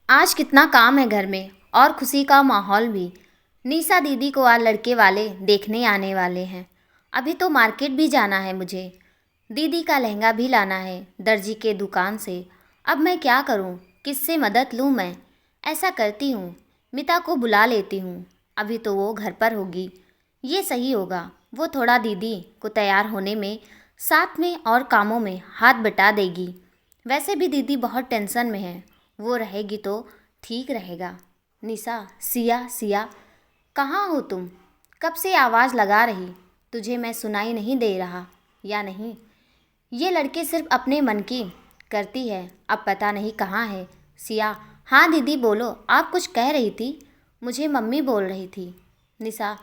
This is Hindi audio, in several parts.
आज कितना काम है घर में और खुशी का माहौल भी। निशा दीदी को आज लड़के वाले देखने आने वाले हैं। अभी तो मार्केट भी जाना है मुझे। दीदी का लहंगा भी लाना है दर्जी के दुकान से। अब मैं क्या करूं? किससे मदद लूं मैं? ऐसा करती हूं, मिता को बुला लेती हूं। अभी तो वो घर पर होगी। ये सही होगा। वो थोड़ा दीदी को तैयार होने में, साथ में और कामों में हाथ बटा देगी। वैसे भी दीदी बहुत टेंशन में है। वो रहेगी तो ठीक रहेगा। निशा, सिया, सिया, कहाँ हो तुम? कब से आवाज़ लगा रही, तुझे मैं सुनाई नहीं दे रहा या नहीं? ये लड़के सिर्फ अपने मन की करती है, अब पता नहीं कहाँ है। सिया, हाँ दीदी बोलो, आप कुछ कह रही थी? मुझे मम्मी बोल रही थी। निशा,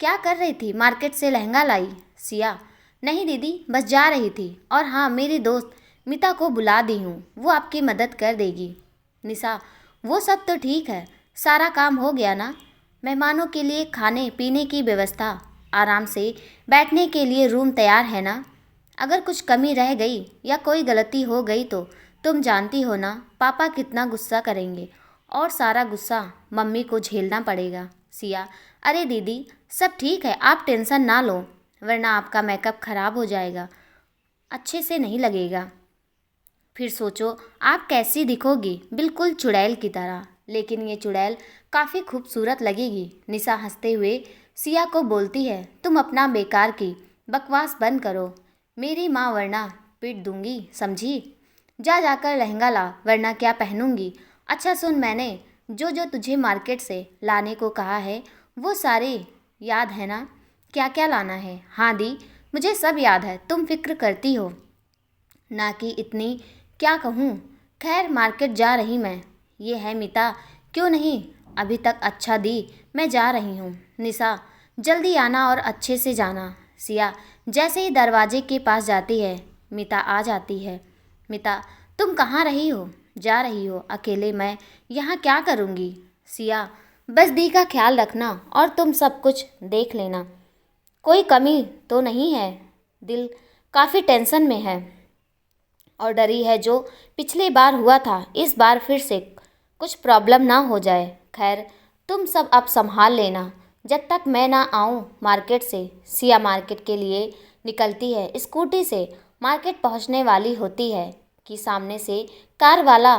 क्या कर रही थी? मार्केट से लहंगा लाई? सिया, नहीं दीदी, बस जा रही थी। और हाँ, मेरी दोस्त मिता को बुला दी हूँ, वो आपकी मदद कर देगी। निशा, वो सब तो ठीक है, सारा काम हो गया ना? मेहमानों के लिए खाने पीने की व्यवस्था, आराम से बैठने के लिए रूम तैयार है ना? अगर कुछ कमी रह गई या कोई गलती हो गई तो तुम जानती हो ना पापा कितना गुस्सा करेंगे, और सारा गुस्सा मम्मी को झेलना पड़ेगा। सिया, अरे दीदी, सब ठीक है, आप टेंशन ना लो, वरना आपका मेकअप खराब हो जाएगा, अच्छे से नहीं लगेगा। फिर सोचो आप कैसी दिखोगी, बिल्कुल चुड़ैल की तरह। लेकिन ये चुड़ैल काफ़ी खूबसूरत लगेगी। निशा हंसते हुए सिया को बोलती है, तुम अपना बेकार की बकवास बंद करो, मेरी माँ वरना पीट दूंगी, समझी? जा जाकर लहंगा ला, वरना क्या पहनूंगी। अच्छा सुन, मैंने जो जो तुझे मार्केट से लाने को कहा है वो सारे याद है ना? क्या क्या लाना है? हाँ दी, मुझे सब याद है, तुम फिक्र करती हो ना कि इतनी, क्या कहूँ। खैर मार्केट जा रही मैं। ये है मिता, क्यों नहीं? अभी तक अच्छा दी, मैं जा रही हूँ। निशा, जल्दी आना और अच्छे से जाना। सिया, जैसे ही दरवाजे के पास जाती है मिता आ जाती है। मिता, तुम कहाँ रही हो? जा रही हो अकेले? मैं यहाँ क्या करूँगी? सिया, बस दी का ख्याल रखना और तुम सब कुछ देख लेना, कोई कमी तो नहीं है। दिल काफ़ी टेंशन में है और डरी है, जो पिछली बार हुआ था इस बार फिर से कुछ प्रॉब्लम ना हो जाए। खैर तुम सब अब संभाल लेना जब तक मैं ना आऊँ मार्केट से। सिया मार्केट के लिए निकलती है। स्कूटी से मार्केट पहुँचने वाली होती है कि सामने से कार वाला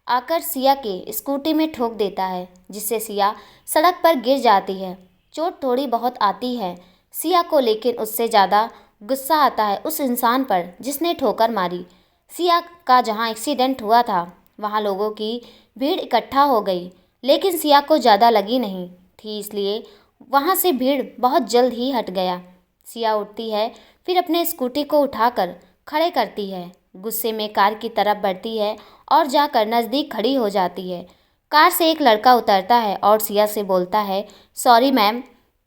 आकर सिया के स्कूटी में ठोक देता है, जिससे सिया सड़क पर गिर जाती है। चोट थोड़ी बहुत आती है सिया को, लेकिन उससे ज़्यादा गुस्सा आता है उस इंसान पर जिसने ठोकर मारी। सिया का जहां एक्सीडेंट हुआ था वहां लोगों की भीड़ इकट्ठा हो गई, लेकिन सिया को ज़्यादा लगी नहीं थी, इसलिए वहां से भीड़ बहुत जल्द ही हट गया। सिया उठती है, फिर अपने स्कूटी को उठाकर खड़े करती है, गुस्से में कार की तरफ बढ़ती है और जाकर नज़दीक खड़ी हो जाती है। कार से एक लड़का उतरता है और सिया से बोलता है, सॉरी मैम,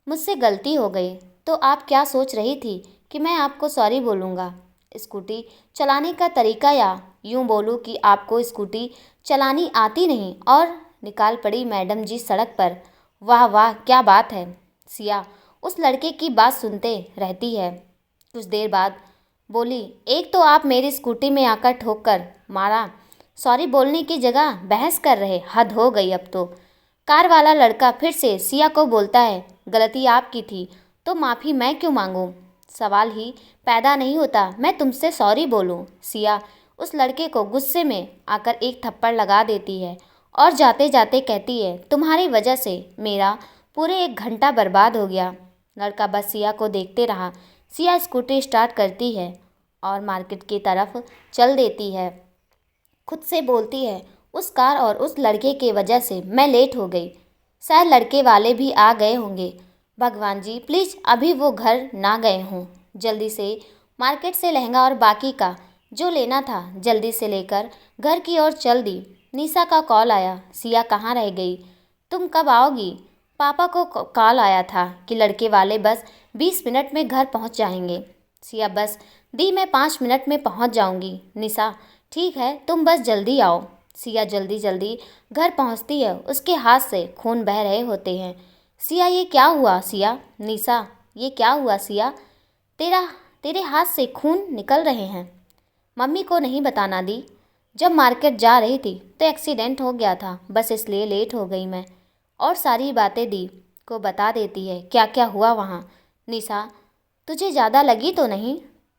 मुझसे गलती हो गई। तो आप क्या सोच रही थी कि मैं आपको सॉरी बोलूँगा? स्कूटी चलाने का तरीका, या यूँ बोलूँ कि आपको स्कूटी चलानी आती नहीं और निकाल पड़ी मैडम जी सड़क पर। वाह वाह, क्या बात है। सिया उस लड़के की बात सुनते रहती है। कुछ देर बाद बोली, एक तो आप मेरी स्कूटी में आकर ठोक कर मारा, सॉरी बोलने की जगह बहस कर रहे, हद हो गई अब तो। कार वाला लड़का फिर से सिया को बोलता है, गलती आपकी थी तो माफ़ी मैं क्यों मांगूं? सवाल ही पैदा नहीं होता मैं तुमसे सॉरी बोलूं। सिया उस लड़के को गुस्से में आकर एक थप्पड़ लगा देती है और जाते जाते कहती है, तुम्हारी वजह से मेरा पूरे 1 घंटा बर्बाद हो गया। लड़का बस सिया को देखते रहा। सिया स्कूटी स्टार्ट करती है और मार्केट की तरफ चल देती है। खुद से बोलती है, उस कार और उस लड़के की वजह से मैं लेट हो गई। शायद लड़के वाले भी आ गए होंगे। भगवान जी प्लीज़ अभी वो घर ना गए हों। जल्दी से मार्केट से लहंगा और बाकी का जो लेना था जल्दी से लेकर घर की ओर चल दी। निशा का कॉल आया, सिया कहाँ रह गई? तुम कब आओगी? पापा को कॉल आया था कि लड़के वाले बस 20 मिनट में घर पहुंच जाएंगे। सिया, बस दी, मैं 5 मिनट में पहुंच जाऊंगी। निशा, ठीक है, तुम बस जल्दी आओ। सिया जल्दी जल्दी घर पहुंचती है, उसके हाथ से खून बह रहे होते हैं। सिया, ये क्या हुआ? सिया, निशा, ये क्या हुआ सिया? तेरा तेरे हाथ से खून निकल रहे हैं। मम्मी को नहीं बताना दी, जब मार्केट जा रही थी तो एक्सीडेंट हो गया था, बस इसलिए लेट हो गई मैं। और सारी बातें दी को बता देती है क्या क्या हुआ वहाँ। निशा, तुझे ज़्यादा लगी तो नहीं?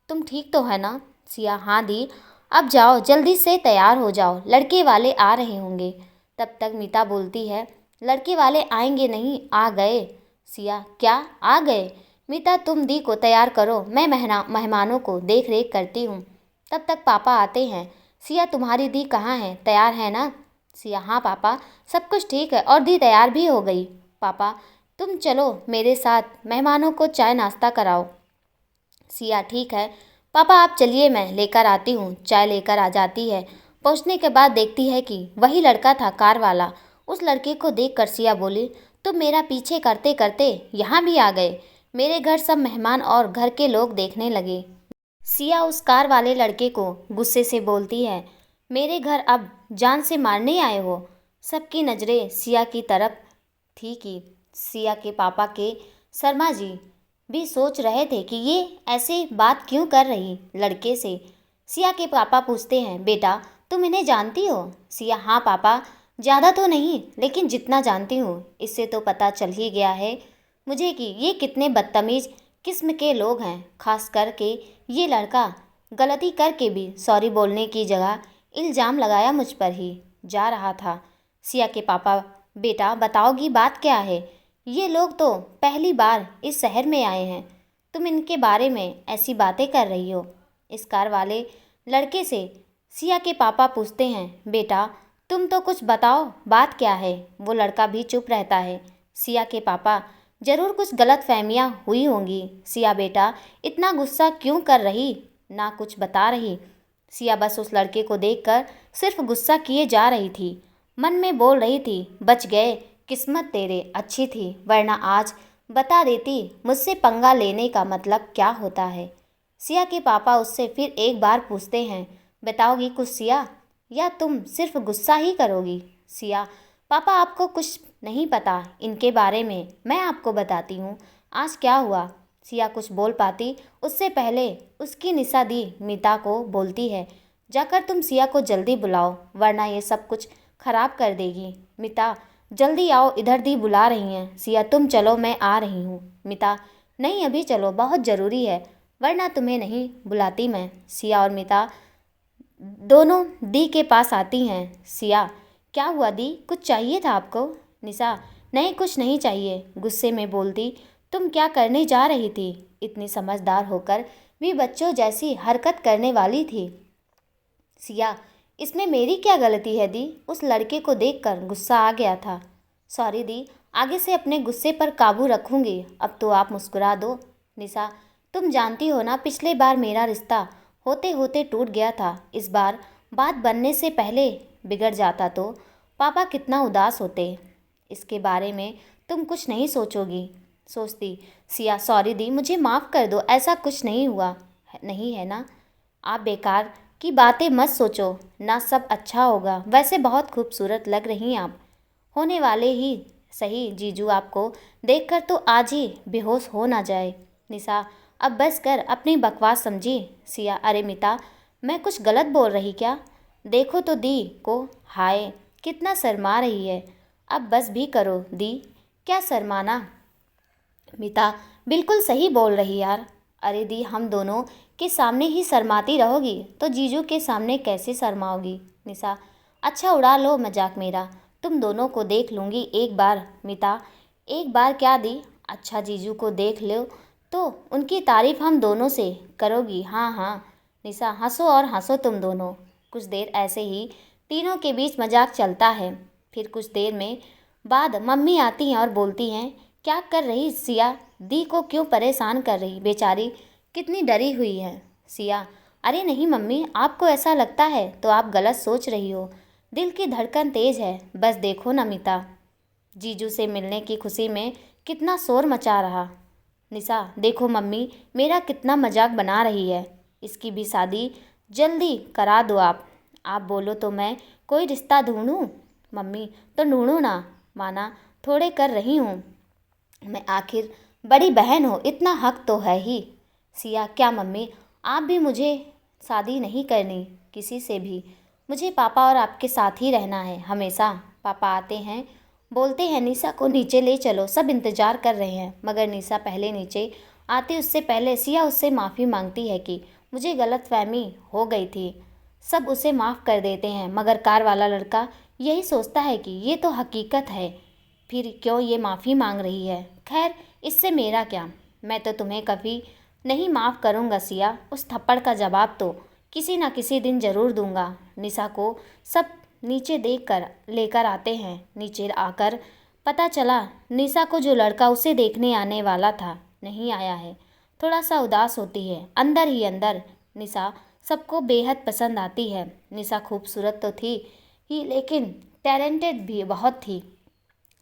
तुम ठीक तो है ना? सिया, हाँ दी। अब जाओ, जल्दी से तैयार हो जाओ, लड़के वाले आ रहे होंगे। तब तक मीता बोलती है, लड़के वाले आएंगे नहीं, आ गए। सिया, क्या आ गए? मीता, तुम दी को तैयार करो, मैं मेहमानों को देख रेख करती हूँ। तब तक पापा आते हैं। सिया, तुम्हारी दी कहाँ है, तैयार है ना? सिया, हाँ पापा, सब कुछ ठीक है और दी तैयार भी हो गई। पापा, तुम चलो मेरे साथ, मेहमानों को चाय नाश्ता कराओ। सिया, ठीक है पापा, आप चलिए, मैं लेकर आती हूँ। चाय लेकर आ जाती है। पहुँचने के बाद देखती है कि वही लड़का था, कार वाला। उस लड़के को देखकर सिया बोली, तुम मेरा पीछे करते करते यहाँ भी आ गए। मेरे घर सब मेहमान और घर के लोग देखने लगे। सिया उस कार वाले लड़के को गुस्से से बोलती है, मेरे घर अब जान से मारने आए हो? सबकी नज़रें सिया की तरफ थी कि सिया के पापा के शर्मा जी भी सोच रहे थे कि ये ऐसे बात क्यों कर रही लड़के से। सिया के पापा पूछते हैं, बेटा तुम इन्हें जानती हो? सिया, हाँ पापा, ज़्यादा तो नहीं, लेकिन जितना जानती हूँ इससे तो पता चल ही गया है मुझे कि ये कितने बदतमीज़ किस्म के लोग हैं। खास करके ये लड़का गलती करके भी सॉरी बोलने की जगह इल्ज़ाम लगाया मुझ पर ही जा रहा था। सिया के पापा, बेटा बताओगी बात क्या है? ये लोग तो पहली बार इस शहर में आए हैं, तुम इनके बारे में ऐसी बातें कर रही हो? इस कार वाले लड़के से सिया के पापा पूछते हैं, बेटा तुम तो कुछ बताओ, बात क्या है? वो लड़का भी चुप रहता है। सिया के पापा, ज़रूर कुछ गलत फहमियाँ हुई होंगी। सिया, बेटा इतना गुस्सा क्यों कर रही, ना कुछ बता रही? सिया बस उस लड़के को देखकर सिर्फ गुस्सा किए जा रही थी। मन में बोल रही थी, बच गए, किस्मत तेरे अच्छी थी, वरना आज बता देती मुझसे पंगा लेने का मतलब क्या होता है। सिया के पापा उससे फिर एक बार पूछते हैं, बताओगी कुछ सिया, या तुम सिर्फ गुस्सा ही करोगी? सिया, पापा आपको कुछ नहीं पता इनके बारे में, मैं आपको बताती हूँ आज क्या हुआ। सिया कुछ बोल पाती उससे पहले उसकी निशा दी मीता को बोलती है, जाकर तुम सिया को जल्दी बुलाओ, वरना ये सब कुछ खराब कर देगी। मीता, जल्दी आओ, इधर दी बुला रही हैं। सिया, तुम चलो, मैं आ रही हूँ। मीता, नहीं अभी चलो, बहुत ज़रूरी है, वरना तुम्हें नहीं बुलाती मैं। सिया और मीता दोनों दी के पास आती हैं। सिया, क्या हुआ दी, कुछ चाहिए था आपको? निशा, नहीं कुछ नहीं चाहिए, गुस्से में बोलती, तुम क्या करने जा रही थी? इतनी समझदार होकर भी बच्चों जैसी हरकत करने वाली थी। सिया, इसमें मेरी क्या गलती है दी, उस लड़के को देखकर गुस्सा आ गया था। सॉरी दी, आगे से अपने गुस्से पर काबू रखूंगी, अब तो आप मुस्कुरा दो। निशा, तुम जानती हो ना, पिछले बार मेरा रिश्ता होते होते टूट गया था, इस बार बात बनने से पहले बिगड़ जाता तो पापा कितना उदास होते। इसके बारे में तुम कुछ नहीं सोचोगी? सोचती। सिया, सॉरी दी, मुझे माफ़ कर दो, ऐसा कुछ नहीं हुआ नहीं है ना? आप बेकार की बातें मत सोचो ना, सब अच्छा होगा, वैसे बहुत खूबसूरत लग रही आप, होने वाले ही सही जीजू आपको देखकर तो आज ही बेहोश हो ना जाए। निशा, अब बस कर, अपनी बकवास समझी। सिया, अरे मीता, मैं कुछ गलत बोल रही क्या? देखो तो दी को, हाय कितना शर्मा रही है, अब बस भी करो दी, क्या शर्माना। मीता, बिल्कुल सही बोल रही यार। अरे दी, हम दोनों के सामने ही शर्माती रहोगी तो जीजू के सामने कैसे शर्माओगी? निशा, अच्छा उड़ा लो मजाक मेरा, तुम दोनों को देख लूँगी एक बार। मीता, एक बार क्या दी, अच्छा जीजू को देख लो तो उनकी तारीफ़ हम दोनों से करोगी? हाँ हाँ। निशा, हंसो और हंसो तुम दोनों। कुछ देर ऐसे ही तीनों के बीच मजाक चलता है। फिर कुछ देर में बाद मम्मी आती हैं और बोलती हैं, क्या कर रही सिया, दी को क्यों परेशान कर रही, बेचारी कितनी डरी हुई है। सिया, अरे नहीं मम्मी, आपको ऐसा लगता है तो आप गलत सोच रही हो, दिल की धड़कन तेज़ है, बस देखो नमिता, जीजू से मिलने की खुशी में कितना शोर मचा रहा। निशा, देखो मम्मी मेरा कितना मजाक बना रही है, इसकी भी शादी जल्दी करा दो आप बोलो तो मैं कोई रिश्ता ढूंढूं? मम्मी, तो ढूंढो ना, माना थोड़े कर रही हूँ मैं, आखिर बड़ी बहन हो, इतना हक तो है ही। सिया, क्या मम्मी, आप भी मुझे शादी नहीं करनी किसी से भी, मुझे पापा और आपके साथ ही रहना है हमेशा। पापा आते हैं, बोलते हैं निशा को नीचे ले चलो, सब इंतज़ार कर रहे हैं। मगर निशा पहले नीचे आती उससे पहले सिया उससे माफ़ी मांगती है कि मुझे गलतफहमी हो गई थी। सब उसे माफ़ कर देते हैं मगर कार वाला लड़का यही सोचता है कि ये तो हकीकत है, फिर क्यों ये माफ़ी मांग रही है। खैर, इससे मेरा क्या, मैं तो तुम्हें कभी नहीं माफ़ करूँगा सिया। उस थप्पड़ का जवाब तो किसी न किसी दिन ज़रूर दूंगा। निशा को सब नीचे देखकर लेकर आते हैं। नीचे आकर पता चला निशा को जो लड़का उसे देखने आने वाला था नहीं आया है। थोड़ा सा उदास होती है अंदर ही अंदर। निशा सबको बेहद पसंद आती है। निशा खूबसूरत तो थी ही लेकिन टैलेंटेड भी बहुत थी।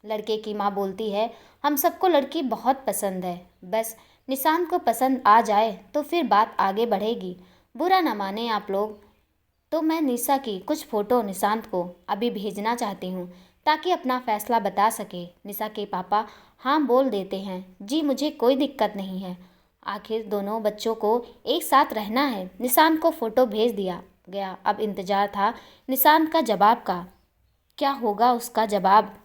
लड़के की माँ बोलती है हम सबको लड़की बहुत पसंद है, बस निशांत को पसंद आ जाए तो फिर बात आगे बढ़ेगी। बुरा ना माने आप लोग, तो मैं निशा की कुछ फ़ोटो निशांत को अभी भेजना चाहती हूँ ताकि अपना फ़ैसला बता सके। निशा के पापा हाँ बोल देते हैं, जी मुझे कोई दिक्कत नहीं है। आखिर दोनों बच्चों को एक साथ रहना है। निशांत को फ़ोटो भेज दिया गया। अब इंतज़ार था निशांत का जवाब का। क्या होगा उसका जवाब।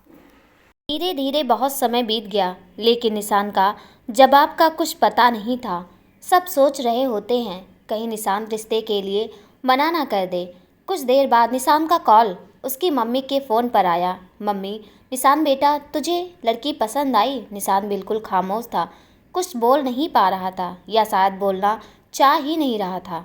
धीरे धीरे बहुत समय बीत गया लेकिन निशांत का जवाब का कुछ पता नहीं था। सब सोच रहे होते हैं कहीं निशांत रिश्ते के लिए मना ना कर दे। कुछ देर बाद निशांत का कॉल उसकी मम्मी के फ़ोन पर आया। मम्मी, निशांत बेटा तुझे लड़की पसंद आई? निशांत बिल्कुल खामोश था, कुछ बोल नहीं पा रहा था या शायद बोलना चाह ही नहीं रहा था।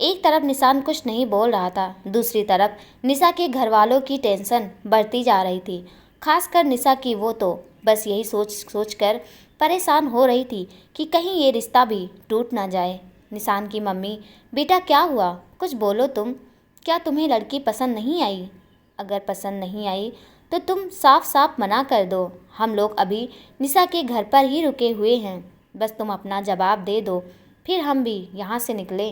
एक तरफ निशांत कुछ नहीं बोल रहा था, दूसरी तरफ निशा के घर वालों की टेंशन बढ़ती जा रही थी। खासकर निशा की, वो तो बस यही सोच कर परेशान हो रही थी कि कहीं ये रिश्ता भी टूट ना जाए। निशांत की मम्मी, बेटा क्या हुआ, कुछ बोलो तुम। क्या तुम्हें लड़की पसंद नहीं आई? अगर पसंद नहीं आई तो तुम साफ साफ मना कर दो। हम लोग अभी निशा के घर पर ही रुके हुए हैं, बस तुम अपना जवाब दे दो फिर हम भी यहाँ से निकले।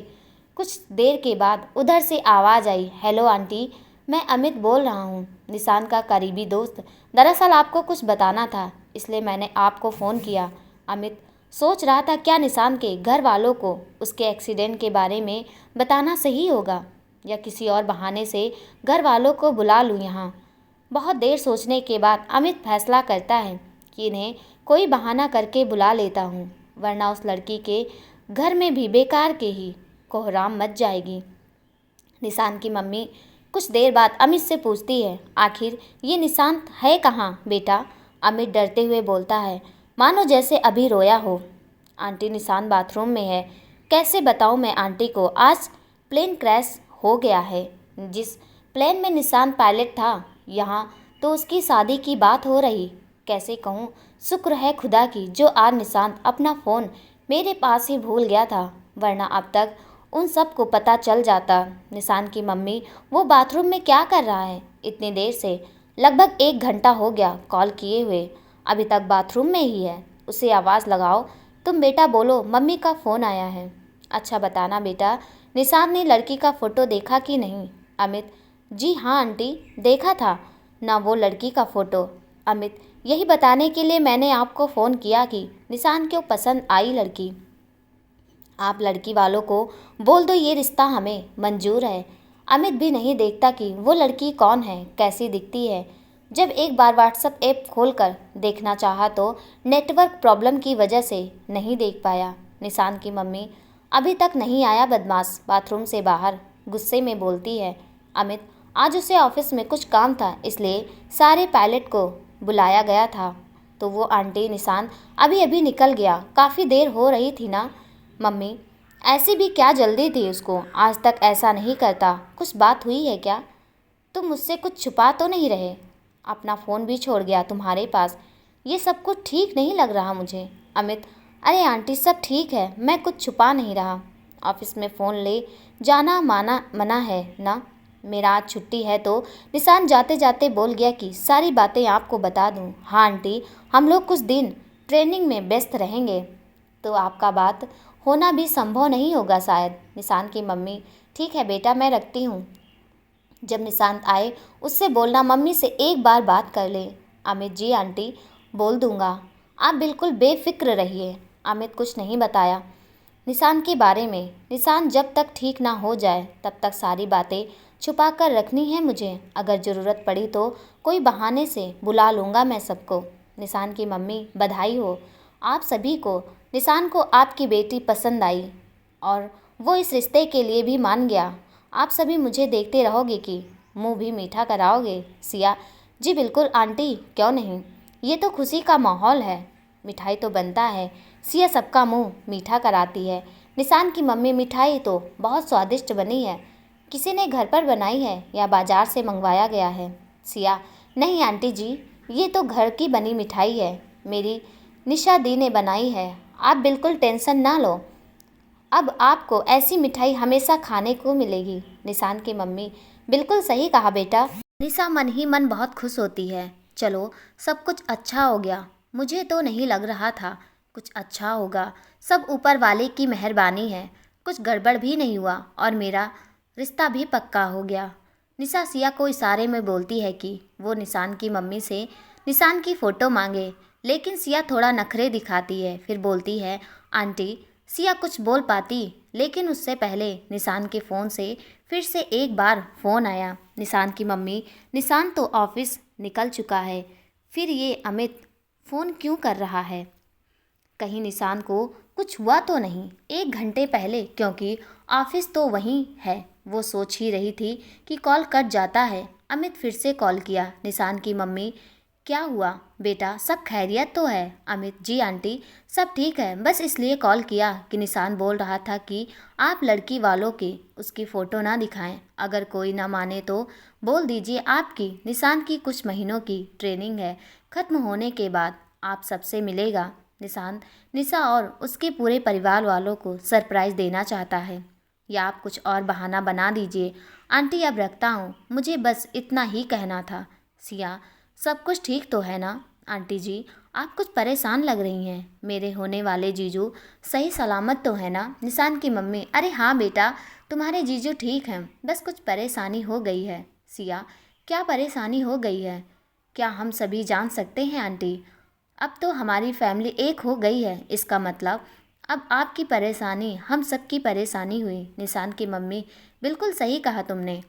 कुछ देर के बाद उधर से आवाज़ आई, हेलो आंटी, मैं अमित बोल रहा हूँ, निशांत का करीबी दोस्त। दरअसल आपको कुछ बताना था इसलिए मैंने आपको फ़ोन किया। अमित सोच रहा था क्या निशांत के घर वालों को उसके एक्सीडेंट के बारे में बताना सही होगा या किसी और बहाने से घर वालों को बुला लूँ यहाँ। बहुत देर सोचने के बाद अमित फैसला करता है कि इन्हें कोई बहाना करके बुला लेता हूँ, वरना उस लड़की के घर में भी बेकार के ही कोहराम मच जाएगी। निशांत की मम्मी कुछ देर बाद अमित से पूछती है, आखिर ये निशांत है कहाँ बेटा? अमित डरते हुए बोलता है, मानो जैसे अभी रोया हो। आंटी, निशांत बाथरूम में है। कैसे बताऊँ मैं आंटी को, आज प्लेन क्रैश हो गया है। जिस प्लेन में निशांत पायलट था यहाँ तो उसकी शादी की बात हो रही। कैसे कहूँ, शुक्र है खुदा की जो आज निशांत अपना फ़ोन मेरे पास ही भूल गया था, वरना अब तक उन सब को पता चल जाता। निशांत की मम्मी, वो बाथरूम में क्या कर रहा है इतनी देर से? लगभग 1 घंटा हो गया कॉल किए हुए, अभी तक बाथरूम में ही है। उसे आवाज़ लगाओ। तुम बेटा बोलो, मम्मी का फ़ोन आया है। अच्छा बताना बेटा, निशांत ने लड़की का फ़ोटो देखा कि नहीं? अमित, जी हाँ आंटी, देखा था ना वो लड़की का फ़ोटो। अमित, यही बताने के लिए मैंने आपको फ़ोन किया कि निशांत को पसंद आई लड़की। आप लड़की वालों को बोल दो ये रिश्ता हमें मंजूर है। अमित भी नहीं देखता कि वो लड़की कौन है, कैसी दिखती है। जब एक बार व्हाट्सएप ऐप खोलकर देखना चाहा तो नेटवर्क प्रॉब्लम की वजह से नहीं देख पाया। निशांत की मम्मी, अभी तक नहीं आया बदमाश बाथरूम से बाहर, गुस्से में बोलती है। अमित, आज उसे ऑफिस में कुछ काम था इसलिए सारे पायलट को बुलाया गया था, तो वो आंटी निशांत अभी अभी निकल गया, काफ़ी देर हो रही थी ना। मम्मी, ऐसी भी क्या जल्दी थी उसको, आज तक ऐसा नहीं करता। कुछ बात हुई है क्या? तुम मुझसे कुछ छुपा तो नहीं रहे? अपना फ़ोन भी छोड़ गया तुम्हारे पास, ये सब कुछ ठीक नहीं लग रहा मुझे। अमित, अरे आंटी सब ठीक है, मैं कुछ छुपा नहीं रहा। ऑफिस में फ़ोन ले जाना मना है ना? मेरा आज छुट्टी है। तो निशांत जाते जाते बोल गया कि सारी बातें आपको बता दूं। हाँ आंटी, हम लोग कुछ दिन ट्रेनिंग में व्यस्त रहेंगे तो आपका बात होना भी संभव नहीं होगा शायद। निशांत की मम्मी, ठीक है बेटा मैं रखती हूँ। जब निशांत आए उससे बोलना मम्मी से एक बार बात कर ले। अमित, जी आंटी बोल दूँगा, आप बिल्कुल बेफिक्र रहिए। अमित कुछ नहीं बताया निशांत के बारे में। निशांत जब तक ठीक ना हो जाए तब तक सारी बातें छुपा कर रखनी है मुझे। अगर ज़रूरत पड़ी तो कोई बहाने से बुला लूँगा मैं सबको। निशान की मम्मी, बधाई हो आप सभी को। निशान को आपकी बेटी पसंद आई और वो इस रिश्ते के लिए भी मान गया। आप सभी मुझे देखते रहोगे कि मुंह भी मीठा कराओगे। सिया, जी बिल्कुल आंटी, क्यों नहीं, ये तो खुशी का माहौल है, मिठाई तो बनता है। सिया सबका मुंह मीठा कराती है। निशान की मम्मी, मिठाई तो बहुत स्वादिष्ट बनी है, किसी ने घर पर बनाई है या बाजार से मंगवाया गया है। सिया, नहीं आंटी जी, ये तो घर की बनी मिठाई है, मेरी निशा दी ने बनाई है, आप बिल्कुल टेंशन ना लो, अब आपको ऐसी मिठाई हमेशा खाने को मिलेगी। निशान की मम्मी, बिल्कुल सही कहा बेटा। निशा मन ही मन बहुत खुश होती है। चलो, सब कुछ अच्छा हो गया। मुझे तो नहीं लग रहा था कुछ अच्छा होगा, सब ऊपर वाले की मेहरबानी है। कुछ गड़बड़ भी नहीं हुआ और मेरा रिश्ता भी पक्का हो गया। निशा सिया को इशारे में बोलती है कि वो निशान की मम्मी से निशान की फ़ोटो मांगे, लेकिन सिया थोड़ा नखरे दिखाती है। फिर बोलती है, आंटी। सिया कुछ बोल पाती, लेकिन उससे पहले निशान के फ़ोन से फिर से एक बार फ़ोन आया। निशान की मम्मी, निशान तो ऑफिस निकल चुका है, फिर ये अमित फ़ोन क्यों कर रहा है? कहीं निशान को कुछ हुआ तो नहीं? 1 घंटे पहले, क्योंकि ऑफिस तो वहीं है। वो सोच ही रही थी कि कॉल कट जाता है। अमित फिर से कॉल किया। निशान की मम्मी, क्या हुआ बेटा, सब खैरियत तो है? अमित, जी आंटी, सब ठीक है, बस इसलिए कॉल किया कि निशान बोल रहा था कि आप लड़की वालों की उसकी फ़ोटो ना दिखाएं। अगर कोई ना माने तो बोल दीजिए आपकी निशान की कुछ महीनों की ट्रेनिंग है, ख़त्म होने के बाद आप सबसे मिलेगा। निशान निशा और उसके पूरे परिवार वालों को सरप्राइज़ देना चाहता है, या आप कुछ और बहाना बना दीजिए। आंटी अब रखता हूँ, मुझे बस इतना ही कहना था। सिया, सब कुछ ठीक तो है ना? आंटी जी, आप कुछ परेशान लग रही हैं। मेरे होने वाले जीजू सही सलामत तो है ना? निशान की मम्मी, अरे हाँ बेटा, तुम्हारे जीजू ठीक हैं, बस कुछ परेशानी हो गई है। सिया, क्या परेशानी हो गई है? क्या हम सभी जान सकते हैं आंटी? अब तो हमारी फैमिली एक हो गई है, इसका मतलब अब आपकी परेशानी हम सबकी परेशानी हुई। निशान की मम्मी, बिल्कुल सही कहा तुमने,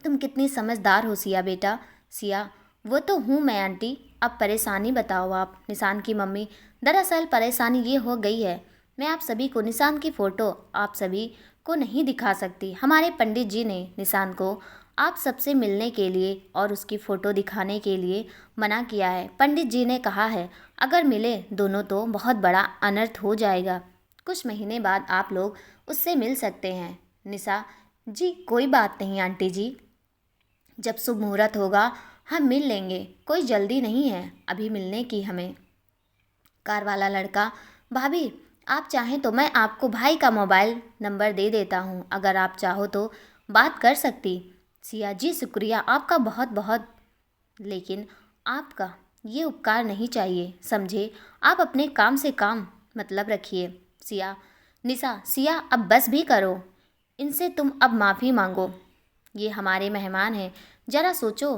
तुम कितनी समझदार हो सिया बेटा। सिया, वो तो हूँ मैं आंटी, अब परेशानी बताओ आप। निशान की मम्मी, दरअसल परेशानी ये हो गई है, मैं आप सभी को निशान की फ़ोटो आप सभी को नहीं दिखा सकती। हमारे पंडित जी ने निशान को आप सबसे मिलने के लिए और उसकी फ़ोटो दिखाने के लिए मना किया है। पंडित जी ने कहा है, अगर मिले दोनों तो बहुत बड़ा अनर्थ हो जाएगा। कुछ महीने बाद आप लोग उससे मिल सकते हैं। निशा जी, कोई बात नहीं आंटी जी, जब शुभ मुहूर्त होगा हम मिल लेंगे, कोई जल्दी नहीं है अभी मिलने की हमें। कार वाला लड़का, भाभी आप चाहें तो मैं आपको भाई का मोबाइल नंबर दे देता हूँ, अगर आप चाहो तो बात कर सकती। सिया, जी शुक्रिया आपका बहुत बहुत, लेकिन आपका ये उपकार नहीं चाहिए, समझे? आप अपने काम से काम मतलब रखिए। सिया, निशा, सिया अब बस भी करो, इनसे तुम अब माफ़ी मांगो, ये हमारे मेहमान हैं, ज़रा सोचो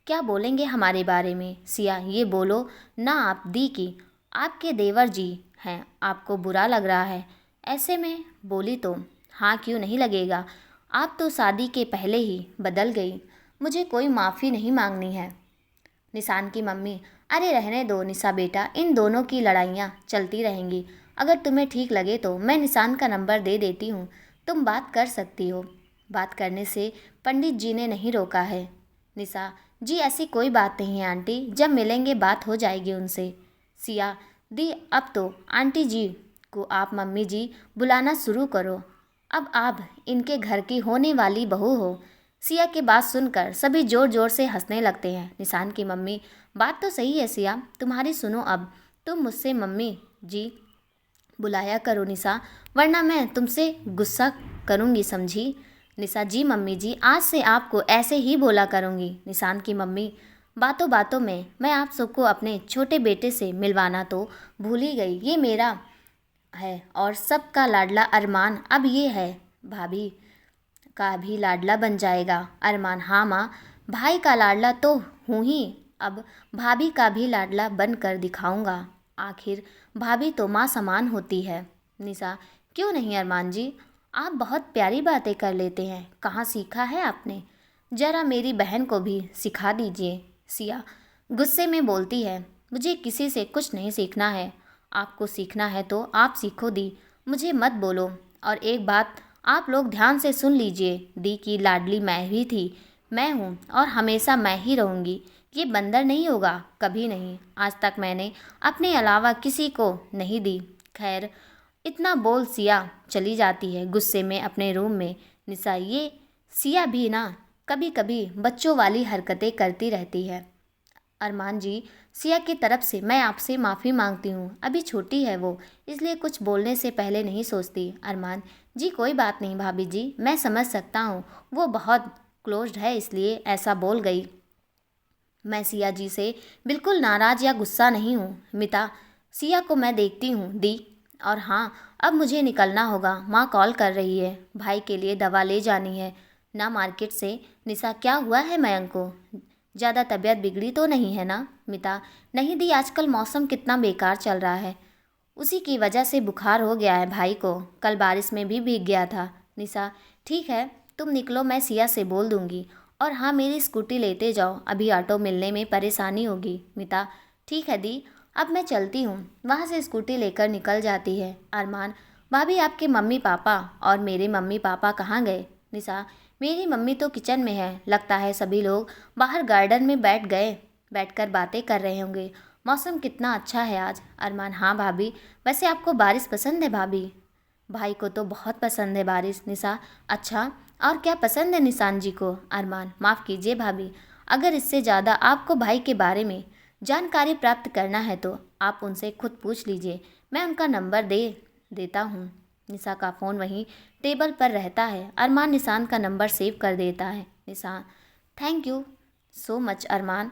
क्या बोलेंगे हमारे बारे में। सिया, ये बोलो ना आप दी की आपके देवर जी हैं, आपको बुरा लग रहा है? ऐसे में बोली तो हाँ क्यों नहीं लगेगा, आप तो शादी के पहले ही बदल गई, मुझे कोई माफ़ी नहीं मांगनी है। निशान की मम्मी, अरे रहने दो निशा बेटा, इन दोनों की लड़ाइयाँ चलती रहेंगी, अगर तुम्हें ठीक लगे तो मैं निशान का नंबर दे देती हूँ, तुम बात कर सकती हो। बात करने से पंडित जी ने नहीं रोका है। निशा, जी ऐसी कोई बात नहीं है आंटी, जब मिलेंगे बात हो जाएगी उनसे। सिया, दी अब तो आंटी जी को आप मम्मी जी बुलाना शुरू करो, अब आप इनके घर की होने वाली बहू हो। सिया की बात सुनकर सभी जोर जोर से हंसने लगते हैं। निशान की मम्मी, बात तो सही है सिया तुम्हारी, सुनो अब तुम मुझसे मम्मी जी बुलाया करो निशा, वरना मैं तुमसे गुस्सा करूँगी, समझी? निशा, जी मम्मी जी, आज से आपको ऐसे ही बोला करूँगी। निशान की मम्मी, बातों बातों में मैं आप सबको अपने छोटे बेटे से मिलवाना तो भूल ही गई, ये मेरा है और सबका लाडला अरमान अब ये है भाभी का भी लाडला बन जाएगा। अरमान, हाँ माँ, भाई का लाडला तो हूँ ही, अब भाभी का भी लाडला बन कर दिखाऊंगा, आखिर भाभी तो माँ समान होती है। निशा, क्यों नहीं अरमान जी, आप बहुत प्यारी बातें कर लेते हैं, कहाँ सीखा है आपने? जरा मेरी बहन को भी सिखा दीजिए। सिया गुस्से में बोलती है, मुझे किसी से कुछ नहीं सीखना है। आपको सीखना है तो आप सीखो दी, मुझे मत बोलो। और एक बात आप लोग ध्यान से सुन लीजिए, दी की लाडली मैं ही थी, मैं हूँ और हमेशा मैं ही रहूँगी। ये बंदर नहीं होगा, कभी नहीं। आज तक मैंने अपने अलावा किसी को नहीं दी। खैर, इतना बोल सिया चली जाती है गुस्से में अपने रूम में। निशा, ये सिया भी ना कभी कभी बच्चों वाली हरकतें करती रहती है। अरमान जी, सिया की तरफ से मैं आपसे माफ़ी मांगती हूँ, अभी छोटी है वो, इसलिए कुछ बोलने से पहले नहीं सोचती। अरमान जी, कोई बात नहीं भाभी जी, मैं समझ सकता हूँ, वो बहुत क्लोज्ड है इसलिए ऐसा बोल गई। मैं सिया जी से बिल्कुल नाराज़ या गुस्सा नहीं हूँ। मिता, सिया को मैं देखती हूँ दी। और हाँ, अब मुझे निकलना होगा, माँ कॉल कर रही है, भाई के लिए दवा ले जानी है ना मार्केट से। निशा, क्या हुआ है मयंक को? ज़्यादा तबीयत बिगड़ी तो नहीं है ना? मिता, नहीं दी, आजकल मौसम कितना बेकार चल रहा है, उसी की वजह से बुखार हो गया है भाई को, कल बारिश में भी भीग गया था। निशा, ठीक है, तुम निकलो, मैं सिया से बोल दूंगी। और हाँ, मेरी स्कूटी लेते जाओ, अभी ऑटो मिलने में परेशानी होगी। मिता, ठीक है दी, अब मैं चलती हूँ। वहाँ से स्कूटी लेकर निकल जाती है। अरमान, भाभी आपके मम्मी पापा और मेरे मम्मी पापा कहाँ गए? निशा, मेरी मम्मी तो किचन में है, लगता है सभी लोग बाहर गार्डन में बैठकर बातें कर रहे होंगे। मौसम कितना अच्छा है आज। अरमान, हाँ भाभी, वैसे आपको बारिश पसंद है भाभी? भाई को तो बहुत पसंद है बारिश। निशा, अच्छा, और क्या पसंद है निशान जी को? अरमान, माफ़ कीजिए भाभी, अगर इससे ज़्यादा आपको भाई के बारे में जानकारी प्राप्त करना है तो आप उनसे खुद पूछ लीजिए, मैं उनका नंबर दे देता हूँ। निशा का फ़ोन वहीं टेबल पर रहता है। अरमान निशान का नंबर सेव कर देता है। निशान, थैंक यू सो मच अरमान।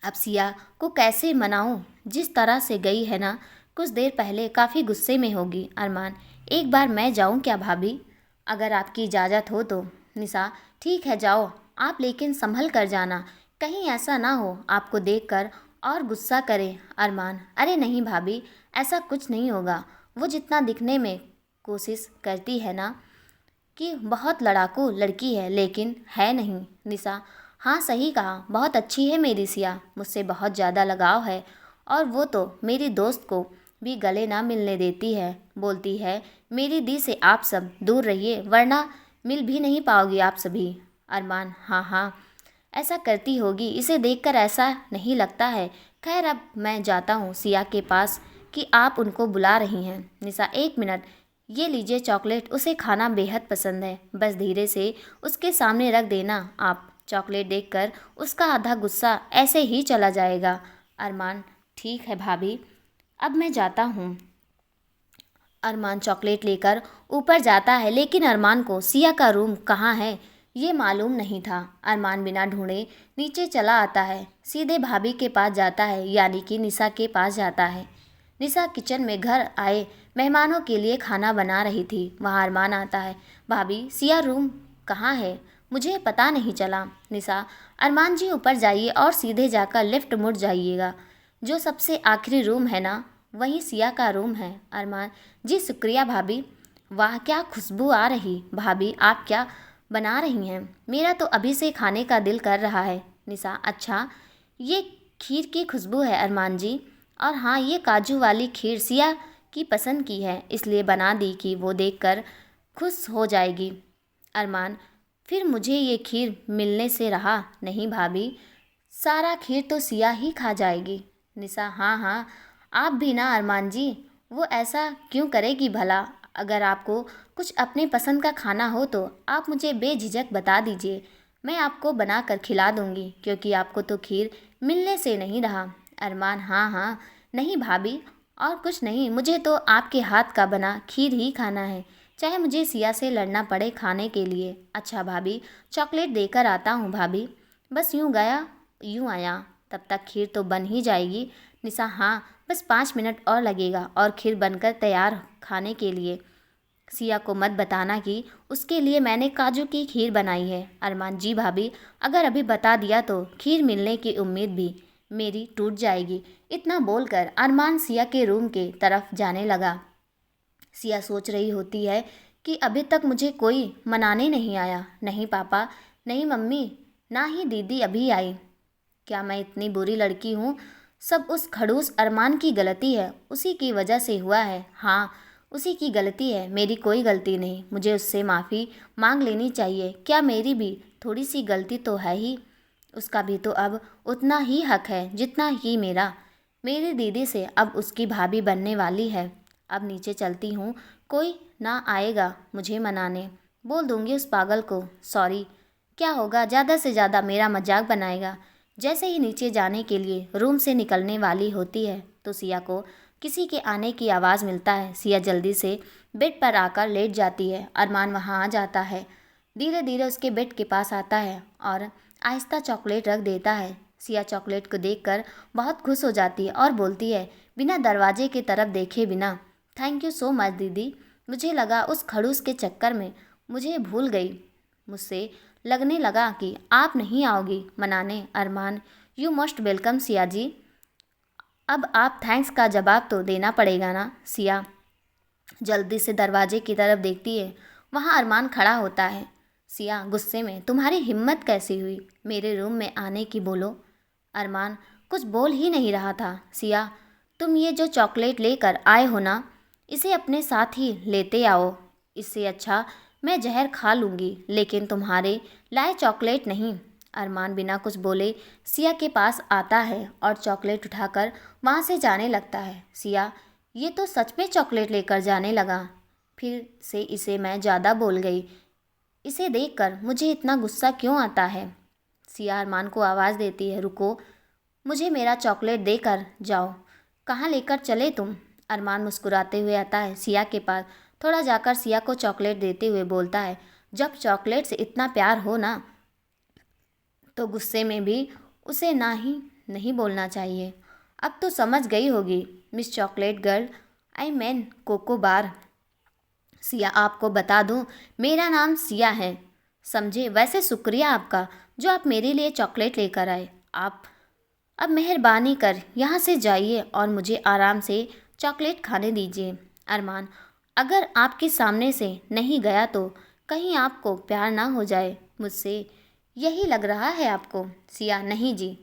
अब सिया को कैसे मनाऊं? जिस तरह से गई है ना, कुछ देर पहले काफ़ी गुस्से में होगी। अरमान, एक बार मैं जाऊं क्या भाभी, अगर आपकी इजाज़त हो तो? निशा, ठीक है जाओ आप, लेकिन संभल कर जाना, कहीं ऐसा ना हो आपको देखकर और गुस्सा करे। अरमान, अरे नहीं भाभी, ऐसा कुछ नहीं होगा, वो जितना दिखने में कोशिश करती है ना कि बहुत लड़ाकू लड़की है, लेकिन है नहीं। निशा, हाँ सही कहा, बहुत अच्छी है मेरी सिया, मुझसे बहुत ज़्यादा लगाव है, और वो तो मेरी दोस्त को भी गले ना मिलने देती है, बोलती है मेरी दी से आप सब दूर रहिए वरना मिल भी नहीं पाओगी आप सभी। अरमान, हाँ हाँ, ऐसा करती होगी, इसे देखकर ऐसा नहीं लगता है। खैर, अब मैं जाता हूँ सिया के पास कि आप उनको बुला रही हैं। निशा, एक मिनट, ये लीजिए चॉकलेट, उसे खाना बेहद पसंद है, बस धीरे से उसके सामने रख देना आप। चॉकलेट देखकर उसका आधा गुस्सा ऐसे ही चला जाएगा। अरमान, ठीक है भाभी, अब मैं जाता हूँ। अरमान चॉकलेट लेकर ऊपर जाता है, लेकिन अरमान को सिया का रूम कहाँ है ये मालूम नहीं था। अरमान बिना ढूंढे नीचे चला आता है, सीधे भाभी के पास जाता है, यानी कि निशा के पास जाता है। निशा किचन में घर आए मेहमानों के लिए खाना बना रही थी। वहाँ अरमान आता है, भाभी सिया रूम कहाँ है, मुझे पता नहीं चला। निशा, अरमान जी ऊपर जाइए और सीधे जाकर लेफ्ट मुड़ जाइएगा, जो सबसे आखिरी रूम है ना, वहीं सिया का रूम है। अरमान, जी शुक्रिया भाभी। वाह, क्या खुशबू आ रही, भाभी आप क्या बना रही हैं, मेरा तो अभी से खाने का दिल कर रहा है। निशा, अच्छा, ये खीर की खुशबू है अरमान जी, और हाँ, ये काजू वाली खीर सिया की पसंद की है, इसलिए बना दी कि वो देखकर खुश हो जाएगी। अरमान, फिर मुझे ये खीर मिलने से रहा नहीं भाभी, सारा खीर तो सिया ही खा जाएगी। निशा, हाँ हाँ, आप भी ना अरमान जी, वो ऐसा क्यों करेगी भला, अगर आपको कुछ अपने पसंद का खाना हो तो आप मुझे बेझिझक बता दीजिए, मैं आपको बना कर खिला दूँगी, क्योंकि आपको तो खीर मिलने से नहीं रहा। अरमान, हाँ हाँ, नहीं भाभी, और कुछ नहीं, मुझे तो आपके हाथ का बना खीर ही खाना है, चाहे मुझे सिया से लड़ना पड़े खाने के लिए। अच्छा भाभी, चॉकलेट देकर आता हूँ भाभी। बस यूँ गया यूँ आया, तब तक खीर तो बन ही जाएगी। निशा, हाँ, बस 5 मिनट और लगेगा और खीर बनकर तैयार खाने के लिए। सिया को मत बताना कि उसके लिए मैंने काजू की खीर बनाई है। अरमान, जी भाभी, अगर अभी बता दिया तो खीर मिलने की उम्मीद भी मेरी टूट जाएगी। इतना बोलकर अरमान सिया के रूम के तरफ जाने लगा। सिया सोच रही होती है कि अभी तक मुझे कोई मनाने नहीं आया। नहीं पापा, नहीं मम्मी, ना ही दीदी अभी आई। क्या मैं इतनी बुरी लड़की हूँ? सब उस खड़ूस अरमान की गलती है, उसी की वजह से हुआ है। हाँ, उसी की गलती है, मेरी कोई गलती नहीं। मुझे उससे माफ़ी मांग लेनी चाहिए। क्या मेरी भी थोड़ी सी गलती तो है ही? उसका भी तो अब उतना ही हक है जितना ही मेरा। मेरी दीदी से अब उसकी भाभी बनने वाली है। अब नीचे चलती हूँ, कोई ना आएगा मुझे मनाने। बोल दूंगी उस पागल को सॉरी। क्या होगा, ज़्यादा से ज़्यादा मेरा मजाक बनाएगा। जैसे ही नीचे जाने के लिए रूम से निकलने वाली होती है तो सिया को किसी के आने की आवाज़ मिलता है। सिया जल्दी से बेड पर आकर लेट जाती है। अरमान वहाँ आ जाता है, धीरे धीरे उसके बेड के पास आता है और आहिस्ता चॉकलेट रख देता है। सिया चॉकलेट को देखकर बहुत खुश हो जाती है और बोलती है बिना दरवाजे की तरफ देखे बिना, थैंक यू सो मच दीदी। मुझे लगा उस खड़ूस के चक्कर में मुझे भूल गई। मुझसे लगने लगा कि आप नहीं आओगी मनाने। अरमान, you most welcome Siya ji. अब आप थैंक्स का जवाब तो देना पड़ेगा ना। सिया जल्दी से दरवाजे की तरफ देखती है, वहाँ अरमान खड़ा होता है। सिया गुस्से में, तुम्हारी हिम्मत कैसी हुई मेरे रूम में आने की? बोलो। अरमान कुछ बोल ही नहीं रहा था। सिया, तुम ये जो चॉकलेट लेकर आए हो ना, इसे अपने साथ ही लेते आओ। इससे अच्छा मैं जहर खा लूँगी, लेकिन तुम्हारे लाए चॉकलेट नहीं। अरमान बिना कुछ बोले सिया के पास आता है और चॉकलेट उठाकर वहाँ से जाने लगता है। सिया, ये तो सच में चॉकलेट लेकर जाने लगा। फिर से इसे मैं ज़्यादा बोल गई। इसे देखकर मुझे इतना गुस्सा क्यों आता है? सिया अरमान को आवाज़ देती है, रुको, मुझे मेरा चॉकलेट देकर जाओ। कहाँ लेकर चले तुम? अरमान मुस्कुराते हुए आता है सिया के पास, थोड़ा जाकर सिया को चॉकलेट देते हुए बोलता है, जब चॉकलेट से इतना प्यार हो ना तो गुस्से में भी उसे ना ही नहीं बोलना चाहिए। अब तो समझ गई होगी miss chocolate girl, I man cocoa बार। सिया, आपको बता दूं, मेरा नाम सिया है, समझे? वैसे शुक्रिया आपका जो आप मेरे लिए चॉकलेट लेकर आए। आप अब मेहरबानी कर यहाँ से जाइए और मुझे आराम से चॉकलेट खाने दीजिए। अरमान, अगर आपके सामने से नहीं गया तो कहीं आपको प्यार ना हो जाए मुझसे, यही लग रहा है आपको? सिया, नहीं जी।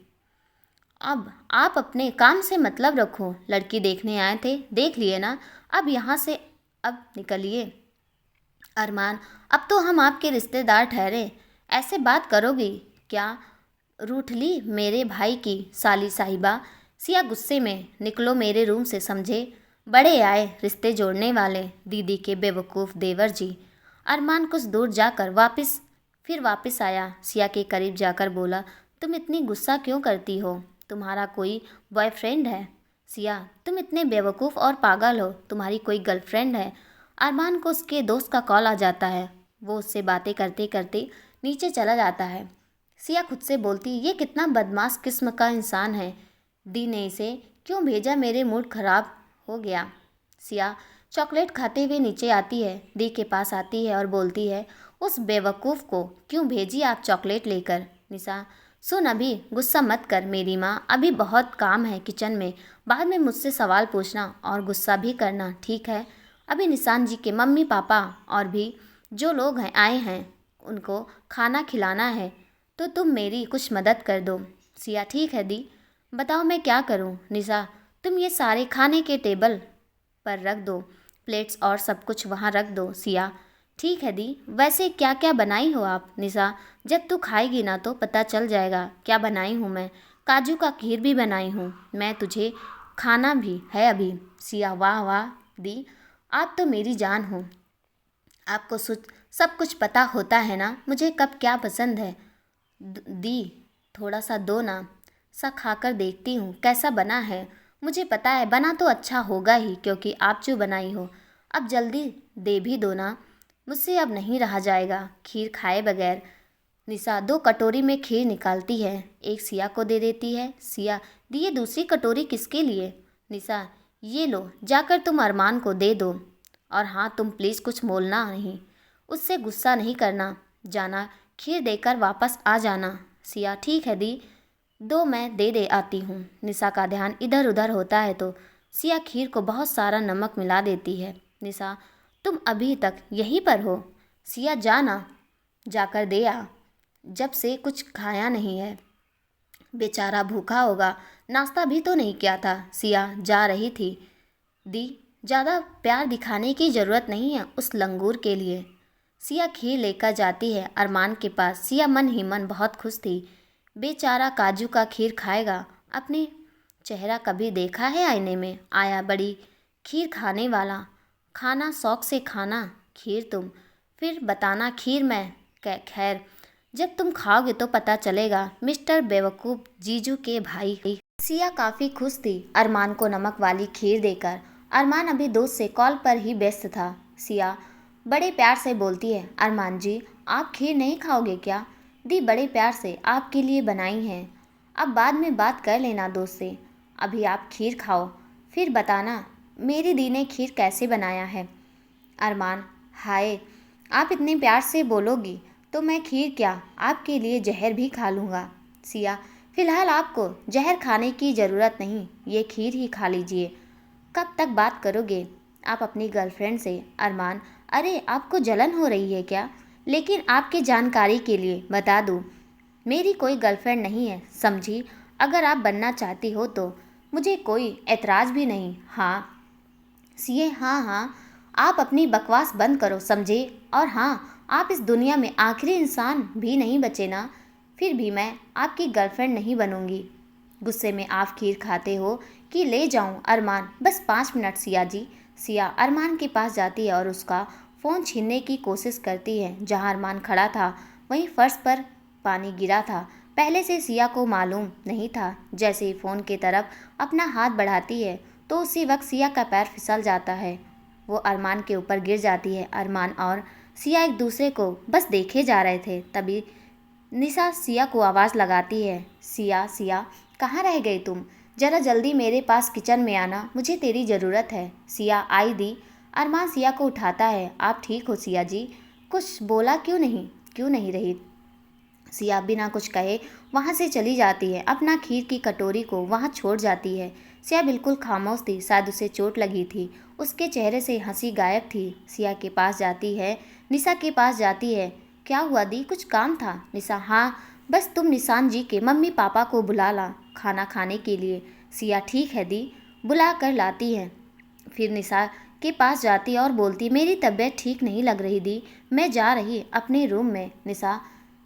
अब आप अपने काम से मतलब रखो। लड़की देखने आए थे, देख लिए ना, अब यहाँ से अब निकलिए। अरमान, अब तो हम आपके रिश्तेदार ठहरे, ऐसे बात करोगी क्या? रूठ ली मेरे भाई की साली साहिबा। सिया गुस्से में, निकलो मेरे रूम से, समझे? बड़े आए रिश्ते जोड़ने वाले दीदी के बेवकूफ़ देवर जी। अरमान कुछ दूर जाकर फिर वापस आया। सिया के करीब जाकर बोला, तुम इतनी गुस्सा क्यों करती हो? तुम्हारा कोई बॉयफ्रेंड है? सिया, तुम इतने बेवकूफ़ और पागल हो, तुम्हारी कोई गर्लफ्रेंड है। अरमान को उसके दोस्त का कॉल आ जाता है, वो उससे बातें करते करते नीचे चला जाता है। सिया खुद से बोलती, ये कितना बदमाश किस्म का इंसान है, दी ने इसे क्यों भेजा? मेरे मूड खराब हो गया। सिया चॉकलेट खाते हुए नीचे आती है, दी के पास आती है और बोलती है, उस बेवकूफ़ को क्यों भेजी आप चॉकलेट लेकर? निशा, सुन, अभी गुस्सा मत कर मेरी माँ, अभी बहुत काम है किचन में, बाद में मुझसे सवाल पूछना और गुस्सा भी करना, ठीक है? अभी निशान जी के मम्मी पापा और भी जो लोग हैं आए हैं, उनको खाना खिलाना है, तो तुम मेरी कुछ मदद कर दो। सिया, ठीक है दी, बताओ मैं क्या करूं? निशा, तुम ये सारे खाने के टेबल पर रख दो, प्लेट्स और सब कुछ वहाँ रख दो। सिया, ठीक है दी, वैसे क्या क्या बनाई हो आप? निशा, जब तू खाएगी ना तो पता चल जाएगा क्या बनाई हूँ मैं। काजू का खीर भी बनाई हूँ मैं, तुझे खाना भी है अभी। सिया, वाह वाह दी, आप तो मेरी जान हो। आपको सब कुछ पता होता है ना मुझे कब क्या पसंद है। दी, थोड़ा सा दो ना, सा खाकर देखती हूँ कैसा बना है। मुझे पता है बना तो अच्छा होगा ही, क्योंकि आप जो बनाई हो। अब जल्दी दे भी दो ना, मुझसे अब नहीं रहा जाएगा खीर खाए बगैर। निशा दो कटोरी में खीर निकालती है, एक सिया को दे देती है। सिया, दिए दूसरी कटोरी किसके लिए? निशा, ये लो, जाकर तुम अरमान को दे दो। और हाँ, तुम प्लीज़ कुछ बोलना नहीं, उससे गुस्सा नहीं करना, जाना खीर देकर वापस आ जाना। सिया, ठीक है दी, दो मैं दे आती हूँ। निशा का ध्यान इधर उधर होता है तो सिया खीर को बहुत सारा नमक मिला देती है। निशा, तुम अभी तक यहीं पर हो? सिया जाना, जाकर दे आ, जब से कुछ खाया नहीं है। बेचारा भूखा होगा, नाश्ता भी तो नहीं किया था। सिया जा रही थी। दी, ज़्यादा प्यार दिखाने की ज़रूरत नहीं है उस लंगूर के लिए। सिया खीर लेकर जाती है अरमान के पास। सिया मन ही मन बहुत खुश थी। बेचारा काजू का खीर खाएगा। अपने चेहरा कभी देखा है आईने में? आया बड़ी खीर खाने वाला, खाना शौक से खाना खीर तुम, फिर बताना खीर मैं। खैर, जब तुम खाओगे तो पता चलेगा मिस्टर बेवकूफ़ जीजू के भाई। सिया काफ़ी खुश थी अरमान को नमक वाली खीर देकर। अरमान अभी दोस्त से कॉल पर ही व्यस्त था। सिया बड़े प्यार से बोलती है, अरमान जी आप खीर नहीं खाओगे क्या? दी बड़े प्यार से आपके लिए बनाई हैं, अब बाद में बात कर लेना दोस्त से। अभी आप खीर खाओ, फिर बताना मेरी दी ने खीर कैसे बनाया है। अरमान, हाय, आप इतने प्यार से बोलोगी तो मैं खीर क्या आपके लिए जहर भी खा लूँगा। सिया, फ़िलहाल आपको जहर खाने की ज़रूरत नहीं, ये खीर ही खा लीजिए। कब तक बात करोगे आप अपनी गर्लफ्रेंड से? अरमान, अरे आपको जलन हो रही है क्या? लेकिन आपके जानकारी के लिए बता दूँ, मेरी कोई गर्लफ्रेंड नहीं है, समझी? अगर आप बनना चाहती हो तो मुझे कोई एतराज़ भी नहीं। हाँ सीए, हाँ हाँ, आप अपनी बकवास बंद करो, समझे? और हाँ, आप इस दुनिया में आखिरी इंसान भी नहीं बचे ना, फिर भी मैं आपकी गर्लफ्रेंड नहीं बनूंगी। गुस्से में आप खीर खाते हो कि ले जाऊं? अरमान, बस 5 मिनट सिया जी। सिया अरमान के पास जाती है और उसका फ़ोन छीनने की कोशिश करती है। जहां अरमान खड़ा था वहीं फर्श पर पानी गिरा था। पहले से सिया को मालूम नहीं था। जैसे ही फ़ोन की तरफ अपना हाथ बढ़ाती है तो उसी वक्त सिया का पैर फिसल जाता है। वो अरमान के ऊपर गिर जाती है। अरमान और सिया एक दूसरे को बस देखे जा रहे थे। तभी निशा सिया को आवाज़ लगाती है, सिया सिया कहाँ रह गई तुम? ज़रा जल्दी मेरे पास किचन में आना, मुझे तेरी ज़रूरत है। सिया आई दी। अरमान सिया को उठाता है। आप ठीक हो सिया जी? कुछ बोला क्यों नहीं रही? सिया बिना कुछ कहे वहाँ से चली जाती है। अपना खीर की कटोरी को वहाँ छोड़ जाती है। सिया बिल्कुल खामोश थी, शायद उसे चोट लगी थी। उसके चेहरे से हंसी गायब थी। सिया के पास जाती है, निशा के पास जाती है। क्या हुआ दी, कुछ काम था? निशा, हाँ, बस तुम निशान जी के मम्मी पापा को बुला ला खाना खाने के लिए। सिया, ठीक है दी, बुला कर लाती है। फिर निशा के पास जाती है और बोलती, मेरी तबीयत ठीक नहीं लग रही दी, मैं जा रही अपने रूम में। निशा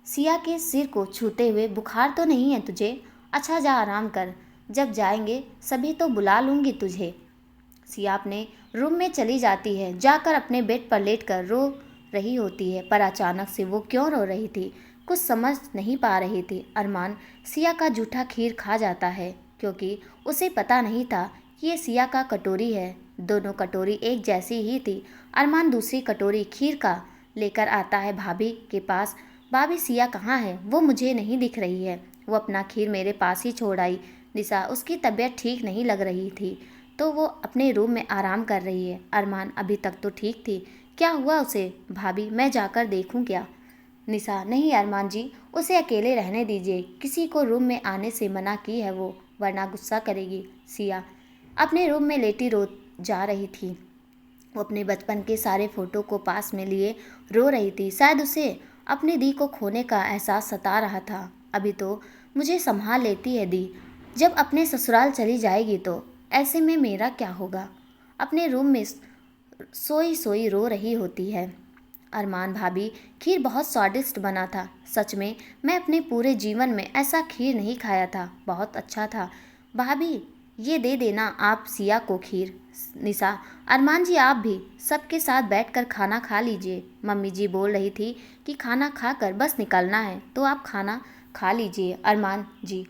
सिया के सिर को छूते हुए, बुखार तो नहीं है तुझे? अच्छा जा आराम कर, जब जाएंगे सभी तो बुला लूँगी तुझे। सिया अपने रूम में चली जाती है। जाकर अपने बेड पर लेटकर रो रही होती है, पर अचानक से वो क्यों रो रही थी कुछ समझ नहीं पा रही थी। अरमान सिया का जूठा खीर खा जाता है क्योंकि उसे पता नहीं था कि ये सिया का कटोरी है। दोनों कटोरी एक जैसी ही थी। अरमान दूसरी कटोरी खीर का लेकर आता है भाभी के पास। भाभी, सिया कहाँ है? वो मुझे नहीं दिख रही है, वो अपना खीर मेरे पास ही छोड़ आई। निशा, उसकी तबीयत ठीक नहीं लग रही थी तो वो अपने रूम में आराम कर रही है। अरमान, अभी तक तो ठीक थी, क्या हुआ उसे? भाभी, मैं जाकर देखूं क्या? निशा, नहीं अरमान जी, उसे अकेले रहने दीजिए, किसी को रूम में आने से मना की है वो, वरना गुस्सा करेगी। सिया अपने रूम में लेटी रो जा रही थी। वो अपने बचपन के सारे फ़ोटो को पास में लिए रो रही थी। शायद उसे अपनी दी को खोने का एहसास सता रहा था। अभी तो मुझे संभाल लेती है दी, जब अपने ससुराल चली जाएगी तो ऐसे में मेरा क्या होगा? अपने रूम में सोई सोई रो रही होती है। अरमान, भाभी, खीर बहुत स्वादिष्ट बना था, सच में मैं अपने पूरे जीवन में ऐसा खीर नहीं खाया था, बहुत अच्छा था। भाभी, ये दे देना आप सिया को खीर। निशा, अरमान जी आप भी सबके साथ बैठकर खाना खा लीजिए, मम्मी जी बोल रही थी कि खाना खाकर बस निकलना है, तो आप खाना खा लीजिए। अरमान जी,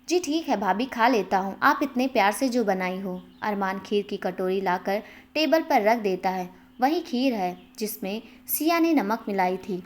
जी ठीक है भाभी, खा लेता हूँ, आप इतने प्यार से जो बनाई हो। अरमान खीर की कटोरी लाकर टेबल पर रख देता है। वही खीर है जिसमें सिया ने नमक मिलाई थी।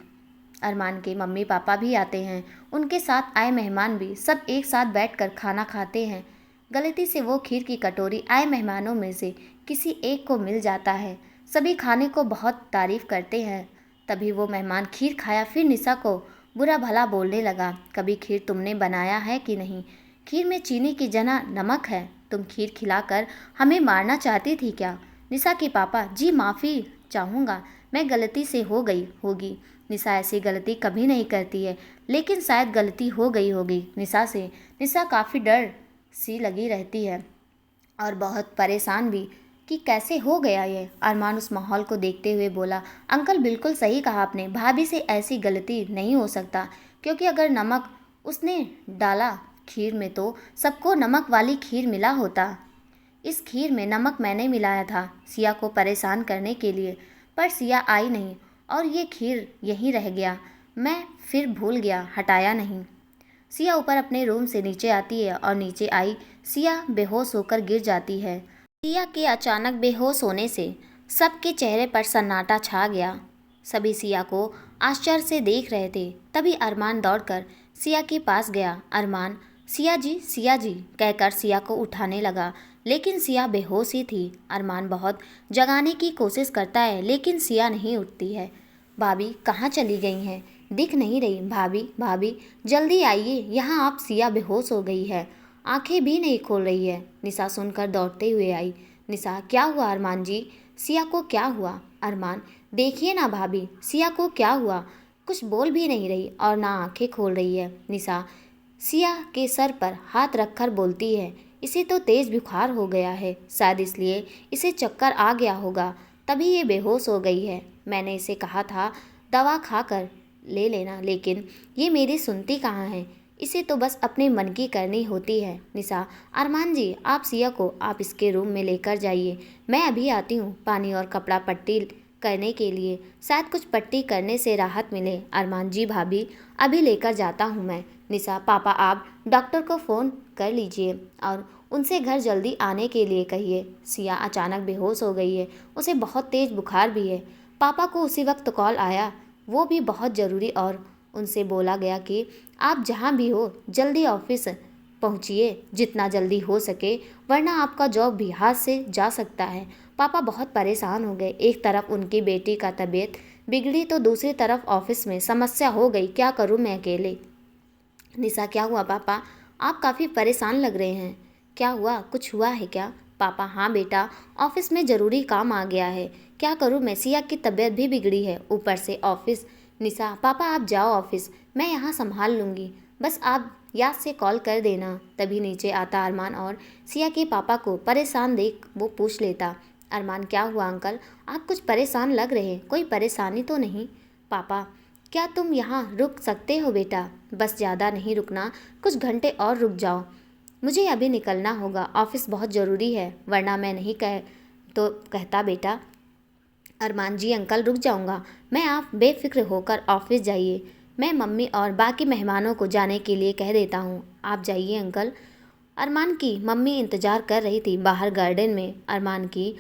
अरमान के मम्मी पापा भी आते हैं, उनके साथ आए मेहमान भी, सब एक साथ बैठकर खाना खाते हैं। गलती से वो खीर की कटोरी आए मेहमानों में से किसी एक को मिल जाता है। सभी खाने को बहुत तारीफ करते हैं। तभी वो मेहमान खीर खाया, फिर निशा को बुरा भला बोलने लगा, कभी खीर तुमने बनाया है कि नहीं? खीर में चीनी की जगह नमक है, तुम खीर खिलाकर हमें मारना चाहती थी क्या? निशा के पापा, जी माफ़ी, चाहूँगा मैं गलती से हो गई होगी। निशा ऐसी गलती कभी नहीं करती है, लेकिन शायद गलती हो गई होगी निशा से। निशा काफ़ी डर सी लगी रहती है और बहुत परेशान भी कि कैसे हो गया ये। अरमान उस माहौल को देखते हुए बोला, अंकल बिल्कुल सही कहा आपने, भाभी से ऐसी गलती नहीं हो सकता, क्योंकि अगर नमक उसने डाला खीर में तो सबको नमक वाली खीर मिला होता। इस खीर में नमक मैंने मिलाया था सिया को परेशान करने के लिए, पर सिया आई नहीं और ये खीर यहीं रह गया। मैं फिर भूल गया, हटाया नहीं। सिया ऊपर अपने रूम से नीचे आती है और नीचे आई सिया बेहोश होकर गिर जाती है। सिया के अचानक बेहोश होने से सबके चेहरे पर सन्नाटा छा गया। सभी सिया को आश्चर्य से देख रहे थे। तभी अरमान दौड़कर सिया के पास गया। अरमान सिया जी कहकर सिया को उठाने लगा, लेकिन सिया बेहोश ही थी। अरमान बहुत जगाने की कोशिश करता है, लेकिन सिया नहीं उठती है। भाभी कहाँ चली गई हैं? दिख नहीं रही। भाभी भाभी जल्दी आइए यहाँ, आप सिया बेहोश हो गई है, आंखें भी नहीं खोल रही है। निशा सुनकर दौड़ते हुए आई। निशा क्या हुआ अरमान जी? सिया को क्या हुआ? अरमान देखिए ना भाभी, सिया को क्या हुआ? कुछ बोल भी नहीं रही और ना आंखें खोल रही है। निशा सिया के सर पर हाथ रखकर बोलती है, इसे तो तेज़ बुखार हो गया है, शायद इसलिए इसे चक्कर आ गया होगा, तभी ये बेहोश हो गई है। मैंने इसे कहा था दवा खाकर ले लेना, लेकिन ये मेरी सुनती कहाँ है। इसे तो बस अपने मन की करनी होती है। निशा अरमान जी आप सिया को आप इसके रूम में लेकर जाइए, मैं अभी आती हूँ पानी और कपड़ा पट्टी करने के लिए, शायद कुछ पट्टी करने से राहत मिले। अरमान जी भाभी अभी लेकर जाता हूँ मैं। निशा पापा आप डॉक्टर को फ़ोन कर लीजिए और उनसे घर जल्दी आने के लिए कहिए। सिया अचानक बेहोश हो गई है, उसे बहुत तेज़ बुखार भी है। पापा को उसी वक्त कॉल आया, वो भी बहुत ज़रूरी, और उनसे बोला गया कि आप जहाँ भी हो जल्दी ऑफिस पहुँचिए, जितना जल्दी हो सके, वरना आपका जॉब भी हाथ से जा सकता है। पापा बहुत परेशान हो गए। एक तरफ उनकी बेटी का तबीयत बिगड़ी तो दूसरी तरफ ऑफिस में समस्या हो गई। क्या करूँ मैं अकेले? निशा क्या हुआ पापा, आप काफ़ी परेशान लग रहे हैं, क्या हुआ? कुछ हुआ है क्या? पापा हाँ बेटा, ऑफिस में ज़रूरी काम आ गया है, क्या करूँ मैं, सिया की तबीयत भी बिगड़ी है, ऊपर से ऑफिस। निशा पापा आप जाओ ऑफिस, मैं यहाँ संभाल लूँगी, बस आप याद से कॉल कर देना। तभी नीचे आता अरमान और सिया के पापा को परेशान देख वो पूछ लेता, अरमान क्या हुआ अंकल, आप कुछ परेशान लग रहे हैं, कोई परेशानी तो नहीं? पापा क्या तुम यहाँ रुक सकते हो बेटा? बस ज़्यादा नहीं रुकना, कुछ घंटे और रुक जाओ, मुझे अभी निकलना होगा, ऑफिस बहुत ज़रूरी है, वरना मैं नहीं तो कहता बेटा। अरमान जी अंकल रुक जाऊँगा मैं, आप बेफिक्र होकर ऑफिस जाइए, मैं मम्मी और बाकी मेहमानों को जाने के लिए कह देता हूँ, आप जाइए अंकल। अरमान की मम्मी इंतज़ार कर रही थी बाहर गार्डन में। अरमान की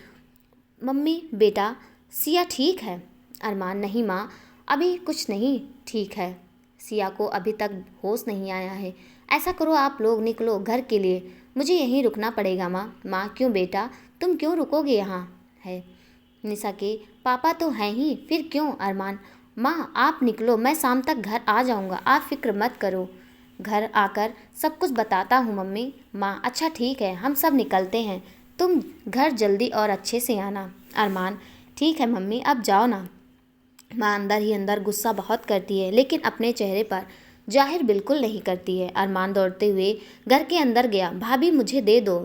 मम्मी बेटा सिया ठीक है? अरमान नहीं माँ, अभी कुछ नहीं ठीक है, सिया को अभी तक होश नहीं आया है। ऐसा करो आप लोग निकलो घर के लिए, मुझे यहीं रुकना पड़ेगा माँ। माँ क्यों बेटा, तुम क्यों रुकोगे यहाँ? है निशा के पापा तो हैं ही, फिर क्यों? अरमान माँ आप निकलो, मैं शाम तक घर आ जाऊँगा, आप फिक्र मत करो, घर आकर सब कुछ बताता हूँ मम्मी। माँ अच्छा ठीक है, हम सब निकलते हैं, तुम घर जल्दी और अच्छे से आना। अरमान ठीक है मम्मी, अब जाओ ना। माँ अंदर ही अंदर गुस्सा बहुत करती है, लेकिन अपने चेहरे पर जाहिर बिल्कुल नहीं करती है। अरमान दौड़ते हुए घर के अंदर गया। भाभी मुझे दे दो,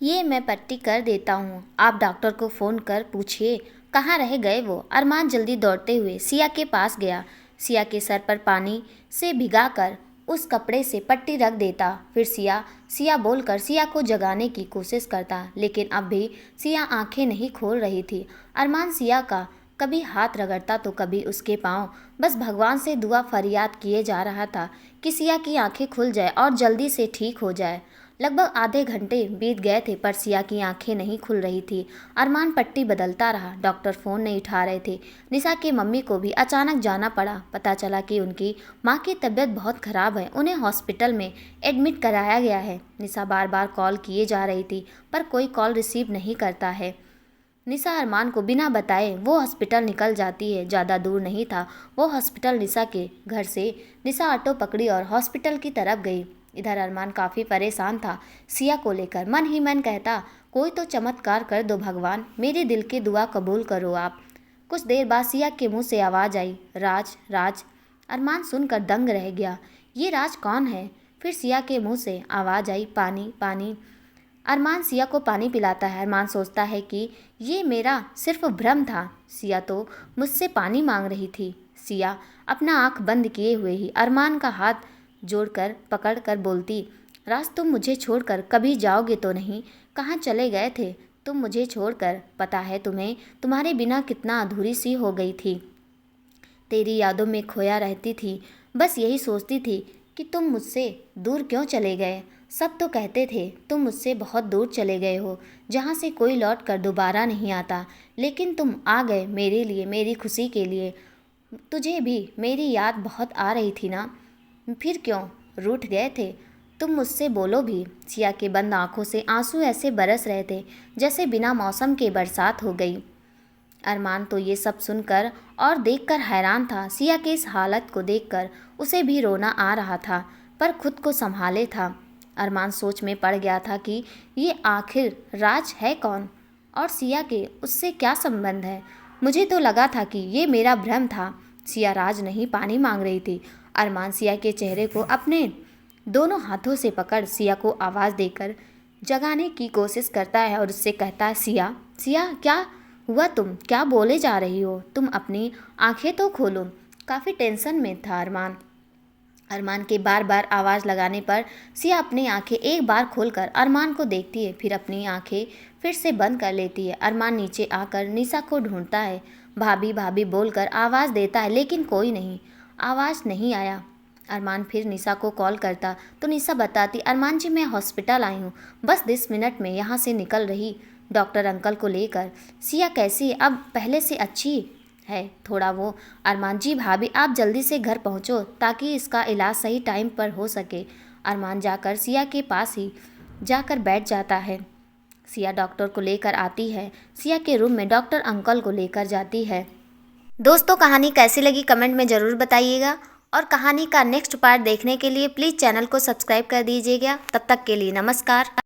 ये मैं पट्टी कर देता हूँ, आप डॉक्टर को फ़ोन कर पूछिए कहाँ रह गए वो। अरमान जल्दी दौड़ते हुए सिया के पास गया। सिया के सर पर पानी से भिगाकर उस कपड़े से पट्टी रख देता। फिर सिया सिया बोलकर सिया को जगाने की कोशिश करता, लेकिन अब भी सिया आंखें नहीं खोल रही थी। अरमान सिया का कभी हाथ रगड़ता तो कभी उसके पाँव, बस भगवान से दुआ फरियाद किए जा रहा था कि सिया की आंखें खुल जाए और जल्दी से ठीक हो जाए। लगभग आधे घंटे बीत गए थे पर सिया की आंखें नहीं खुल रही थी। अरमान पट्टी बदलता रहा, डॉक्टर फ़ोन नहीं उठा रहे थे। निशा की मम्मी को भी अचानक जाना पड़ा। पता चला कि उनकी माँ की तबीयत बहुत ख़राब है, उन्हें हॉस्पिटल में एडमिट कराया गया है। निशा बार बार कॉल किए जा रही थी पर कोई कॉल रिसीव नहीं करता है। निशा अरमान को बिना बताए वो हॉस्पिटल निकल जाती है। ज़्यादा दूर नहीं था वो हॉस्पिटल निशा के घर से। निशा ऑटो पकड़ी और हॉस्पिटल की तरफ गई। इधर अरमान काफ़ी परेशान था सिया को लेकर। मन ही मन कहता, कोई तो चमत्कार कर दो भगवान, मेरे दिल की दुआ कबूल करो आप। कुछ देर बाद सिया के मुंह से आवाज़ आई, राज राज। अरमान सुनकर दंग रह गया। ये राज कौन है? फिर सिया के मुंह से आवाज़ आई, पानी पानी। अरमान सिया को पानी पिलाता है। अरमान सोचता है कि ये मेरा सिर्फ भ्रम था, सिया तो मुझसे पानी मांग रही थी। सिया अपना आंख बंद किए हुए ही अरमान का हाथ जोड़कर पकड़ कर बोलती, राज तुम मुझे छोड़कर कभी जाओगे तो नहीं? कहाँ चले गए थे तुम मुझे छोड़कर? पता है तुम्हें, तुम्हारे बिना कितना अधूरी सी हो गई थी। तेरी यादों में खोया रहती थी। बस यही सोचती थी कि तुम मुझसे दूर क्यों चले गए। सब तो कहते थे तुम मुझसे बहुत दूर चले गए हो, जहाँ से कोई लौट कर दोबारा नहीं आता। लेकिन तुम आ गए मेरे लिए, मेरी खुशी के लिए। तुझे भी मेरी याद बहुत आ रही थी ना? फिर क्यों रूठ गए थे तुम मुझसे? बोलो भी। सिया के बंद आंखों से आंसू ऐसे बरस रहे थे जैसे बिना मौसम के बरसात हो गई। अरमान तो ये सब सुनकर और देखकर हैरान था। सिया की इस हालत को देखकर उसे भी रोना आ रहा था, पर खुद को संभाले था। अरमान सोच में पड़ गया था कि ये आखिर राज है कौन और सिया के उससे क्या संबंध है। मुझे तो लगा था कि ये मेरा भ्रम था। सिया राज नहीं, पानी मांग रही थी। अरमान सिया के चेहरे को अपने दोनों हाथों से पकड़ सिया को आवाज़ देकर जगाने की कोशिश करता है और उससे कहता है, सिया सिया क्या हुआ? तुम क्या बोले जा रही हो? तुम अपनी आंखें तो खोलो। काफ़ी टेंशन में था अरमान। अरमान के बार बार आवाज़ लगाने पर सिया अपनी आंखें एक बार खोलकर अरमान को देखती है, फिर अपनी आंखें फिर से बंद कर लेती है। अरमान नीचे आकर निशा को ढूंढता है। भाभी भाभी बोलकर आवाज़ देता है, लेकिन कोई नहीं, आवाज़ नहीं आया। अरमान फिर निशा को कॉल करता तो निशा बताती, अरमान जी मैं हॉस्पिटल आई हूँ, बस 10 मिनट में यहाँ से निकल रही डॉक्टर अंकल को लेकर। सिया कैसी है? अब पहले से अच्छी है थोड़ा वो। अरमान जी भाभी आप जल्दी से घर पहुँचो ताकि इसका इलाज सही टाइम पर हो सके। अरमान जाकर सिया के पास ही जाकर बैठ जाता है। सिया डॉक्टर को लेकर आती है। सिया के रूम में डॉक्टर अंकल को लेकर जाती है। दोस्तों कहानी कैसी लगी कमेंट में ज़रूर बताइएगा और कहानी का नेक्स्ट पार्ट देखने के लिए प्लीज़ चैनल को सब्सक्राइब कर दीजिएगा। तब तक के लिए नमस्कार।